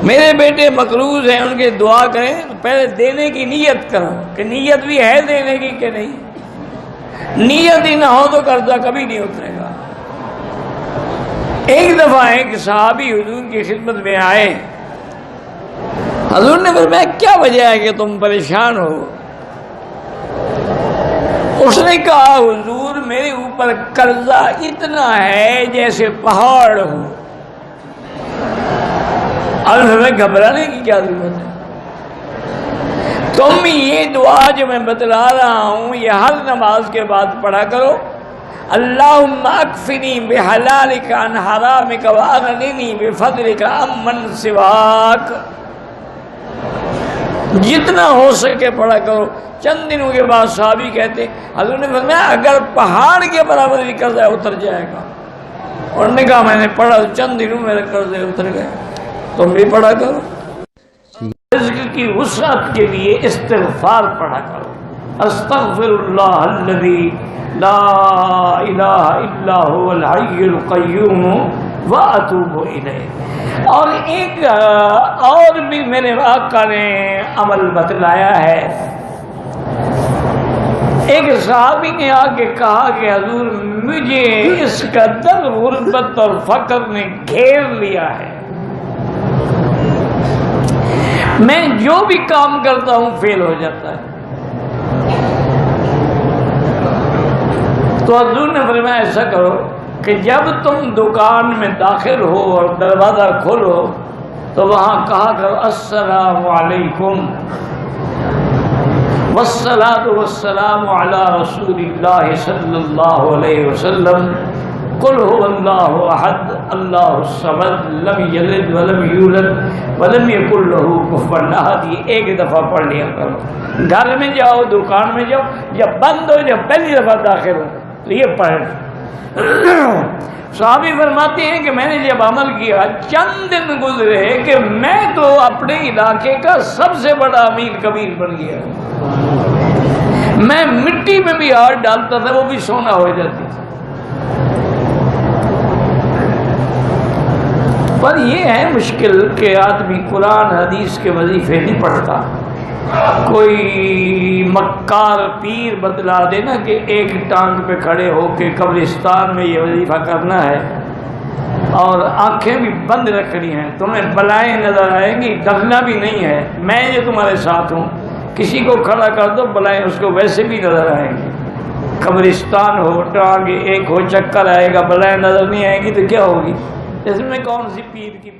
میرے بیٹے مقروض ہیں، ان کے دعا کریں، پہلے دینے کی نیت کرو کہ نیت بھی ہے دینے کی کہ نہیں۔ نیت ہی نہ ہو تو قرضہ کبھی نہیں اترے گا۔ ایک دفعہ ایک صحابی حضور کی خدمت میں آئے، حضور نے فرمایا کیا وجہ ہے کہ تم پریشان ہو؟ اس نے کہا حضور میرے اوپر قرضہ اتنا ہے جیسے پہاڑ ہو۔ اور ہمیں گھبرانے کی کیا ضرورت ہے؟ تم یہ دعا جو میں بتلا رہا ہوں یہ ہر نماز کے بعد پڑھا کرو۔ اللہم اکفنی بحلالک عن حرامک واغننی بفضلک عمن سواک، جتنا ہو سکے پڑھا کرو۔ چند دنوں کے بعد صحابی کہتے حضور نے فرمایا اگر پہاڑ کے برابر بھی قرضہ اتر جائے گا۔ انہوں نے کہا میں نے پڑھا چند دنوں میرے قرضے اتر گئے، تم بھی پڑھا کرو۔ رزق کی وسعت کے لیے استغفار پڑھا کرو۔ استغفر اللہ الذی لا الہ الا هو الحی القیوم واتوب الیہ۔ اور ایک اور بھی میرے آقا نے عمل بتلایا ہے۔ ایک صحابی نے آ کے کہا کہ حضور مجھے اس قدر غربت اور فقر نے گھیر لیا ہے، میں جو بھی کام کرتا ہوں فیل ہو جاتا ہے۔ تو حضور نے فرمایا ایسا کرو کہ جب تم دکان میں داخل ہو اور دروازہ کھولو تو وہاں کہا کرو السلام علیکم والصلاۃ والسلام علی رسول اللہ صلی اللہ علیہ وسلم، قل هو اللہ احد اللہ الصمد لم یلد ولم یولد ولم یکن له کفوا احد۔ یہ ایک دفعہ پڑھ لیا کرو۔ گھر میں جاؤ، دکان میں جاؤ، جب بند ہو، جب پہلی دفعہ داخل ہو تو یہ پڑھ۔ صحابی فرماتے ہیں کہ میں نے جب عمل کیا چند دن گزرے کہ میں تو اپنے علاقے کا سب سے بڑا امیر کبیر بن گیا۔ میں مٹی میں بھی ہاتھ ڈالتا تھا وہ بھی سونا ہو جاتی تھی۔ پر یہ ہے مشکل کہ آدمی قرآن حدیث کے وظیفے نہیں پڑھتا۔ کوئی مکار پیر بتلا دینا کہ ایک ٹانگ پہ کھڑے ہو کے قبرستان میں یہ وظیفہ کرنا ہے اور آنکھیں بھی بند رکھنی ہیں، تمہیں بلائیں نظر آئیں گی، ڈرنا بھی نہیں ہے، میں جو تمہارے ساتھ ہوں، کسی کو کھڑا کر دو بلائیں اس کو ویسے بھی نظر آئیں گی۔ قبرستان ہو، ٹانگ ایک ہو، چکر آئے گا، بلائیں نظر نہیں آئیں گی تو کیا ہوگی؟ اس میں کون سی پیر کی